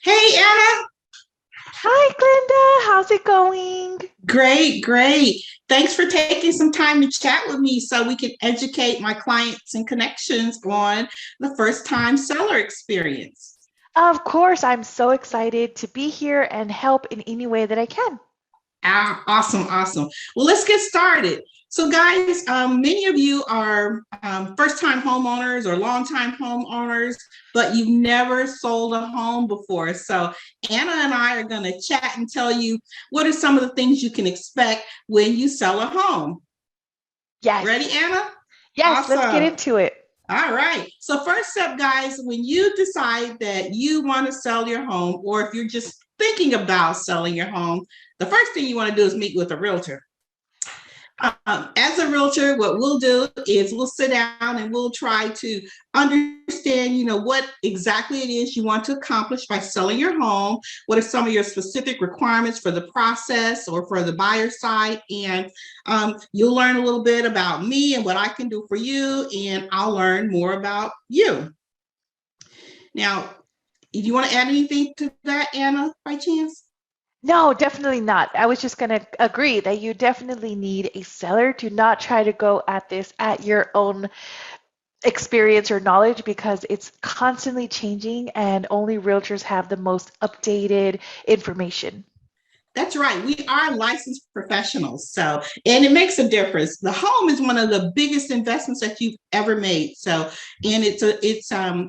Hey Anna, Hi, Glenda. How's it going? great, great. Thanks for taking some time to chat with me so we can educate my clients and connections on the first time seller experience. Of course, I'm so excited to be here and help in any way that I can. Ah, awesome, awesome. Well, let's get started. So, guys, many of you are first time homeowners or long time homeowners, but you've never sold a home before. So, Anna and I are going to chat and tell you what are some of the things you can expect when you sell a home. Ready, Yes. Anna? Yes, let's get Awesome. into it. All right. So, first up, guys, when you decide that you want to sell your home, or if you're just thinking about selling your home, the first thing you want to do is meet with a realtor. As a realtor, what we'll do is we'll sit down and we'll try to understand, what exactly it is you want to accomplish by selling your home. What are some of your specific requirements for the process or for the buyer side? And you'll learn a little bit about me and what I can do for you, and I'll learn more about you. Now, do you want to add anything to that, Anna, by chance? No, definitely not. I was just going to agree that you definitely need a seller. Do not try to go at this at your own experience or knowledge because it's constantly changing and only realtors have the most updated information. That's right. We are licensed professionals. So, and it makes a difference. The home is one of the biggest investments that you've ever made. So, and it's a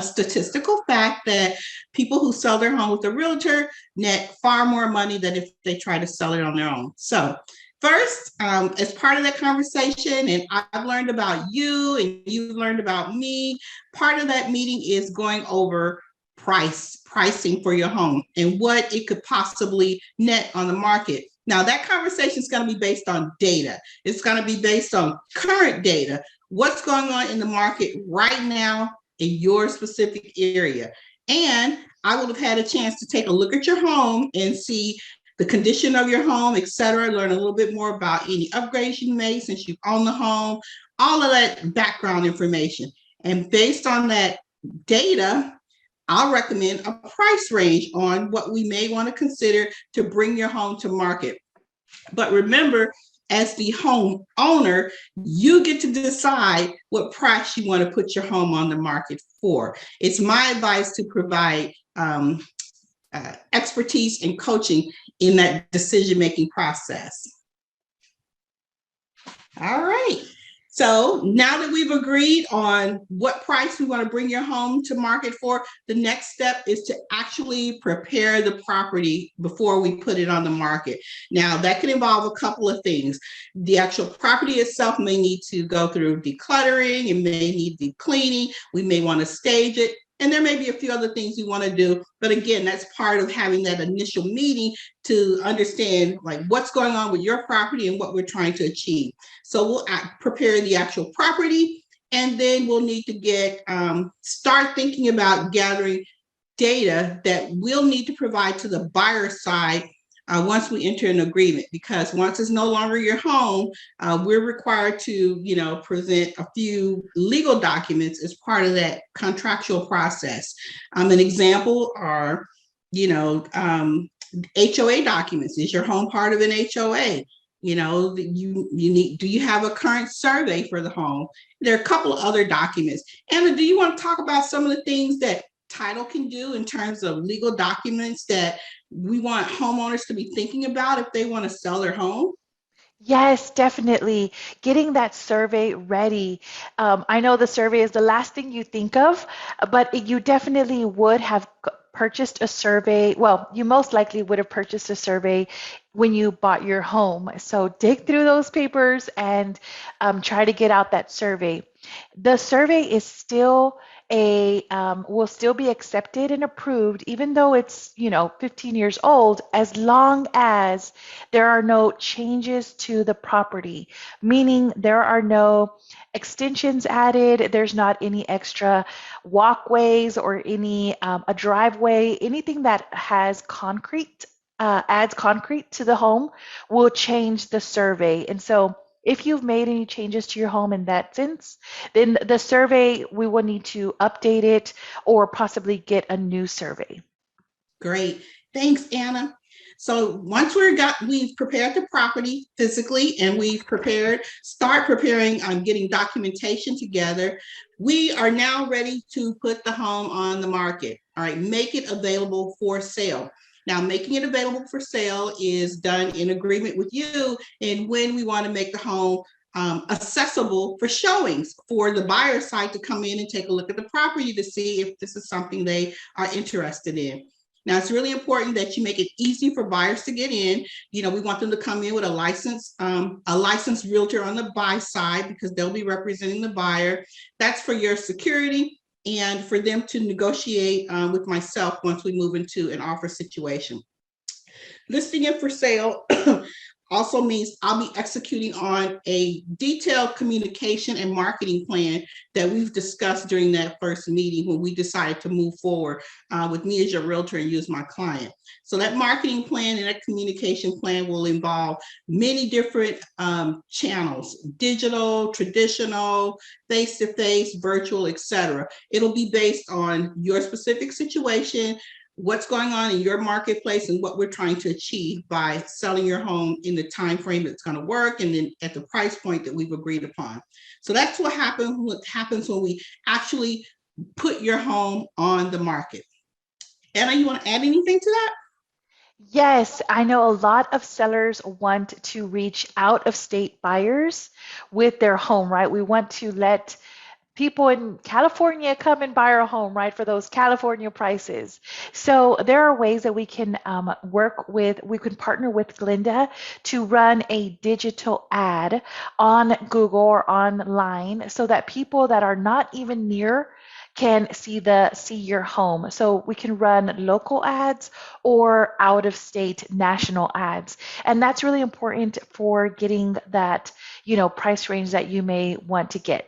statistical fact that people who sell their home with a realtor net far more money than if they try to sell it on their own. So, first, as part of that conversation, and I've learned about you and you've learned about me, part of that meeting is going over pricing for your home and what it could possibly net on the market. Now that conversation is going to be based on data. It's going to be based on current data. What's going on in the market right now in your specific area? And I would have had a chance to take a look at your home and see the condition of your home, et cetera, learn a little bit more about any upgrades you made since you own the home, all of that background information. And based on that data, I'll recommend a price range on what we may want to consider to bring your home to market. But remember, as the home owner, you get to decide what price you want to put your home on the market for. It's my advice to provide expertise and coaching in that decision making process. All right. So now that we've agreed on what price we want to bring your home to market for, the next step is to actually prepare the property before we put it on the market. Now, that can involve a couple of things. The actual property itself may need to go through decluttering, it may need deep cleaning, we may want to stage it. And there may be a few other things you want to do. But again, that's part of having that initial meeting to understand like what's going on with your property and what we're trying to achieve. So we'll prepare the actual property, and then we'll need to start thinking about gathering data that we'll need to provide to the buyer side once we enter an agreement. Because once it's no longer your home, we're required to, present a few legal documents as part of that contractual process. An example are, you know, HOA documents. Is your home part of an HOA? You need, do you have a current survey for the home? There are a couple of other documents. Anna, do you want to talk about some of the things that title can do in terms of legal documents that we want homeowners to be thinking about if they want to sell their home? Yes, definitely. Getting that survey ready. I know the survey is the last thing you think of, but you definitely would have purchased a survey. Well, you most likely would have purchased a survey when you bought your home. So dig through those papers and try to get out that survey. The survey is still will still be accepted and approved, even though it's 15 years old, as long as there are no changes to the property, meaning there are no extensions added, there's not any extra walkways or any a driveway, anything that has concrete, adds concrete to the home will change the survey. And so if you've made any changes to your home in that sense, then the survey, we will need to update it or possibly get a new survey. Great. Thanks, Anna. So once we've prepared the property physically and start preparing on getting documentation together. We are now ready to put the home on the market. All right, make it available for sale. Now, making it available for sale is done in agreement with you and when we want to make the home accessible for showings for the buyer side to come in and take a look at the property to see if this is something they are interested in. Now, it's really important that you make it easy for buyers to get in. You know, we want them to come in with a licensed realtor on the buy side because they'll be representing the buyer. That's for your security and for them to negotiate with myself once we move into an offer situation. Listing it for sale also means I'll be executing on a detailed communication and marketing plan that we've discussed during that first meeting when we decided to move forward with me as your realtor and you as my client. So that marketing plan and that communication plan will involve many different channels: digital, traditional, face-to-face, virtual, etc. It'll be based on your specific situation, what's going on in your marketplace, and what we're trying to achieve by selling your home in the time frame that's going to work and then at the price point that we've agreed upon. So that's what happens when we actually put your home on the market. Anna, you want to add anything to that? Yes, I know a lot of sellers want to reach out of state buyers with their home, right? We want to let people in California come and buy our home, right, for those California prices. So there are ways that we can we can partner with Glenda to run a digital ad on Google or online so that people that are not even near can see your home. So we can run local ads or out of state national ads. And that's really important for getting that, price range that you may want to get.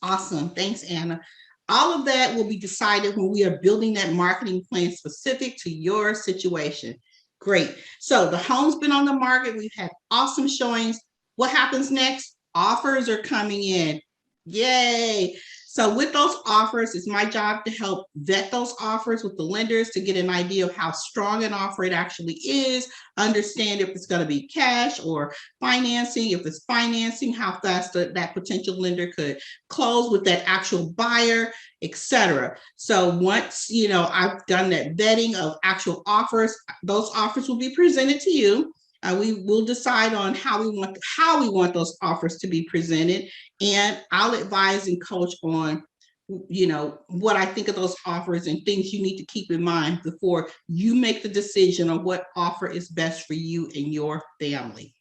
Awesome. Thanks, Anna. All of that will be decided when we are building that marketing plan specific to your situation. Great. So the home's been on the market. We've had awesome showings. What happens next? Offers are coming in. Yay. So with those offers, it's my job to help vet those offers with the lenders to get an idea of how strong an offer it actually is, understand if it's going to be cash or financing. If it's financing, how fast that potential lender could close with that actual buyer, etc. So once I've done that vetting of actual offers, those offers will be presented to you. We will decide on how we want those offers to be presented, and I'll advise and coach on what I think of those offers and things you need to keep in mind before you make the decision on what offer is best for you and your family.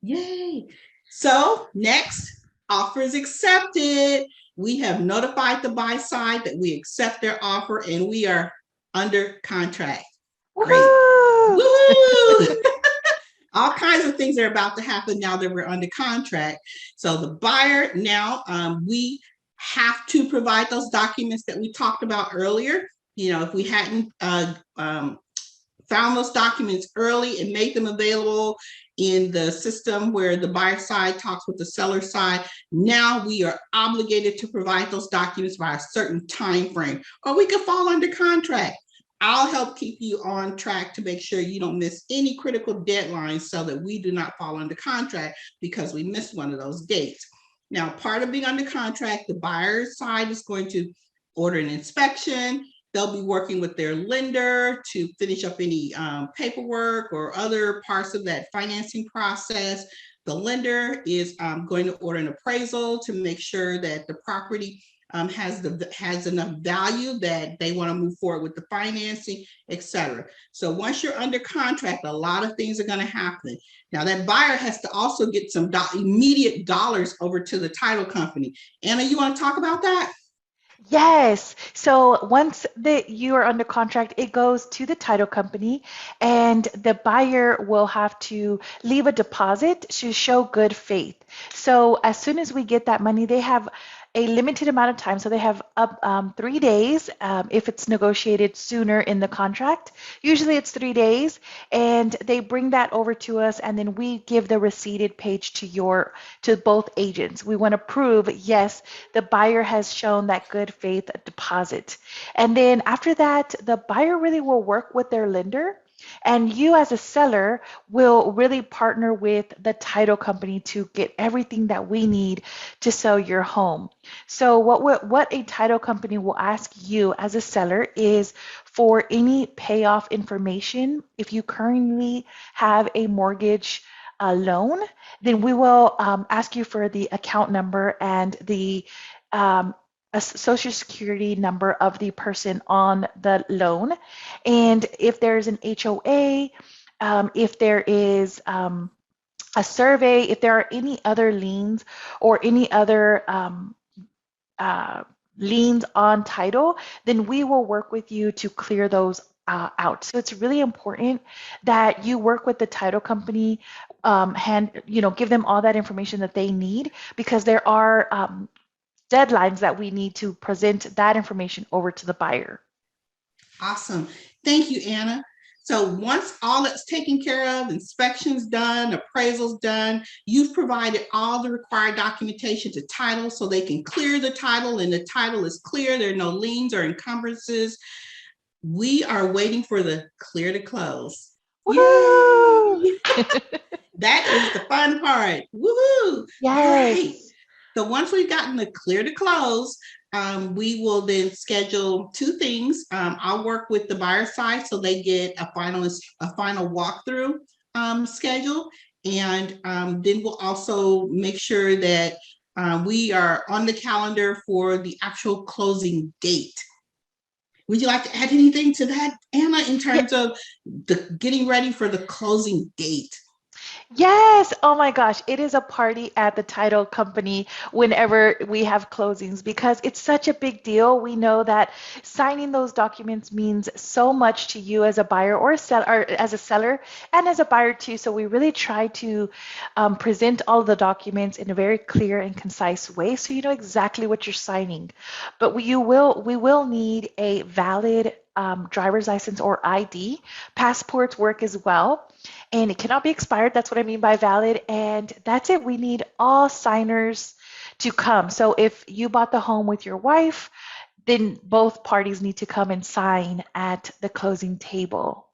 Yay. So next, offers accepted. We have notified the buy side that we accept their offer and we are under contract. Great. Woo! All kinds of things are about to happen now that we're under contract. So the buyer now, we have to provide those documents that we talked about earlier. If we hadn't found those documents early and made them available in the system where the buyer side talks with the seller side, now we are obligated to provide those documents by a certain time frame, or we could fall under contract. I'll help keep you on track to make sure you don't miss any critical deadlines so that we do not fall under contract because we missed one of those dates. Now, part of being under contract, the buyer side is going to order an inspection. They'll be working with their lender to finish up any paperwork or other parts of that financing process. The lender is going to order an appraisal to make sure that the property has enough value that they want to move forward with the financing, etc. So once you're under contract, a lot of things are going to happen. Now that buyer has to also get some immediate dollars over to the title company. Anna, you want to talk about that? Yes. So once you are under contract, it goes to the title company, and the buyer will have to leave a deposit to show good faith. So as soon as we get that money, they have a limited amount of time. So they have up 3 days if it's negotiated sooner in the contract. Usually it's 3 days, and they bring that over to us, and then we give the receipted page to both agents. We want to prove, yes, the buyer has shown that good faith deposit. And then after that, the buyer really will work with their lender, and you as a seller will really partner with the title company to get everything that we need to sell your home. So what a title company will ask you as a seller is for any payoff information. If you currently have a mortgage loan, then we will ask you for the account number and the um, a social security number of the person on the loan. And if there's an HOA, if there is a survey, if there are any other liens or any other uh, liens on title, then we will work with you to clear those out. So it's really important that you work with the title company, give them all that information that they need, because there are deadlines that we need to present that information over to the buyer. Awesome. Thank you, Anna. So once all that's taken care of, inspections done, appraisals done, you've provided all the required documentation to title so they can clear the title, and the title is clear. There are no liens or encumbrances. We are waiting for the clear to close. Woo! Yay! That is the fun part. Woohoo! All right. Yes. So once we've gotten the clear to close, we will then schedule two things. I'll work with the buyer side so they get a final walkthrough schedule, and then we'll also make sure that we are on the calendar for the actual closing date. Would you like to add anything to that, Anna, in Yeah. terms of the getting ready for the closing date? Yes. Oh my gosh. It is a party at the title company whenever we have closings, because it's such a big deal. We know that signing those documents means so much to you as a buyer or a seller, or as a seller and as a buyer too. So we really try to present all of the documents in a very clear and concise way, so you know exactly what you're signing. But we will need a valid driver's license or ID. Passports work as well, and it cannot be expired. That's what I mean by valid. And that's it. We need all signers to come. So if you bought the home with your wife, then both parties need to come and sign at the closing table.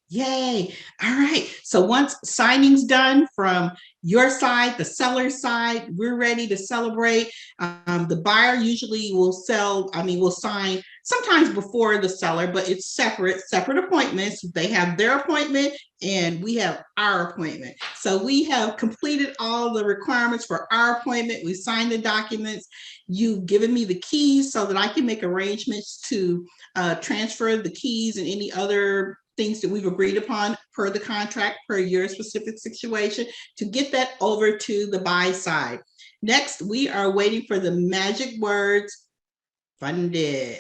Yay. All right. So once signing's done from your side, the seller side, we're ready to celebrate. The buyer usually will sign sometimes before the seller, but it's separate appointments. They have their appointment and we have our appointment. So we have completed all the requirements for our appointment. We signed the documents. You've given me the keys so that I can make arrangements to transfer the keys and any other things that we've agreed upon per the contract, per your specific situation, to get that over to the buy side. Next, we are waiting for the magic words, funded.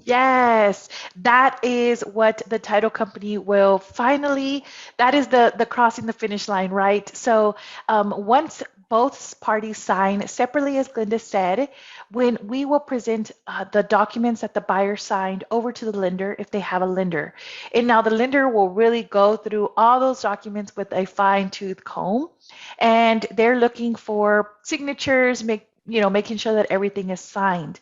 Yes, that is what the title company will finally, that is the crossing the finish line, right? So once both parties sign separately, as Glenda said, when we will present the documents that the buyer signed over to the lender if they have a lender. And now the lender will really go through all those documents with a fine-tooth comb, and they're looking for signatures, making sure that everything is signed.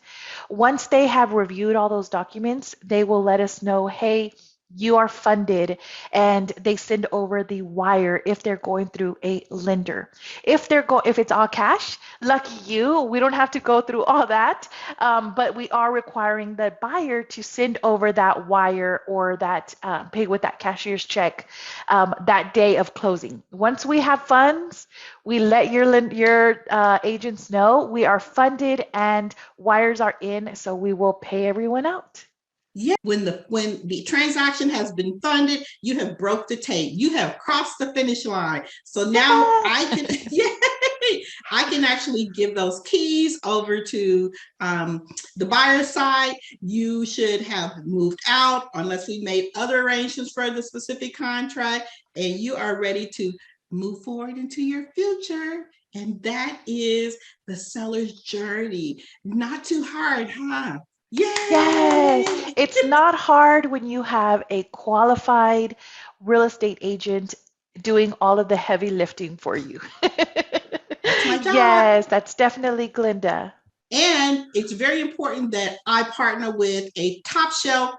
Once they have reviewed all those documents, they will let us know, hey, you are funded, and they send over the wire if they're going through a lender. If it's all cash, lucky you, we don't have to go through all that, but we are requiring the buyer to send over that wire or that pay with that cashier's check that day of closing. Once we have funds, we let your agents know we are funded and wires are in, so we will pay everyone out. Yeah, when the transaction has been funded, you have broke the tape. You have crossed the finish line. So now I Yes. can, yay, I can actually give those keys over to the buyer side. You should have moved out unless we made other arrangements for the specific contract, and you are ready to move forward into your future. And that is the seller's journey. Not too hard, huh? Yes, Yay! it's not hard when you have a qualified real estate agent doing all of the heavy lifting for you. That's my job. Yes, that's definitely Glenda. And it's very important that I partner with a top shelf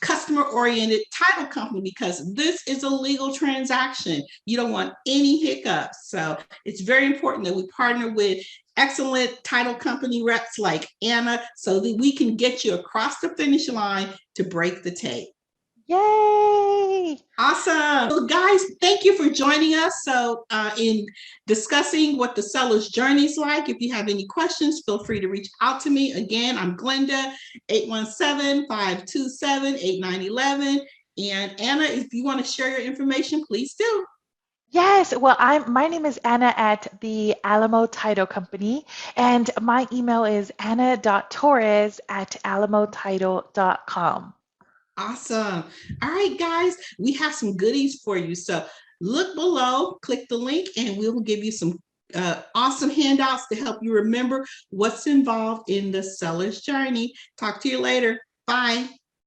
customer oriented title company because this is a legal transaction. You don't want any hiccups. So it's very important that we partner with excellent title company reps like Anna so that we can get you across the finish line to break the tape. Yay! Awesome. So guys, thank you for joining us. So in discussing what the seller's journey is like, if you have any questions, feel free to reach out to me. Again, I'm Glenda, 817-527-8911. And Anna, if you want to share your information, please do. Yes, well, my name is Anna at the Alamo Title Company, and my email is anna.torres at alamotitle.com. Awesome. All right, guys, we have some goodies for you. So look below, click the link, and we will give you some awesome handouts to help you remember what's involved in the seller's journey. Talk to you later. Bye.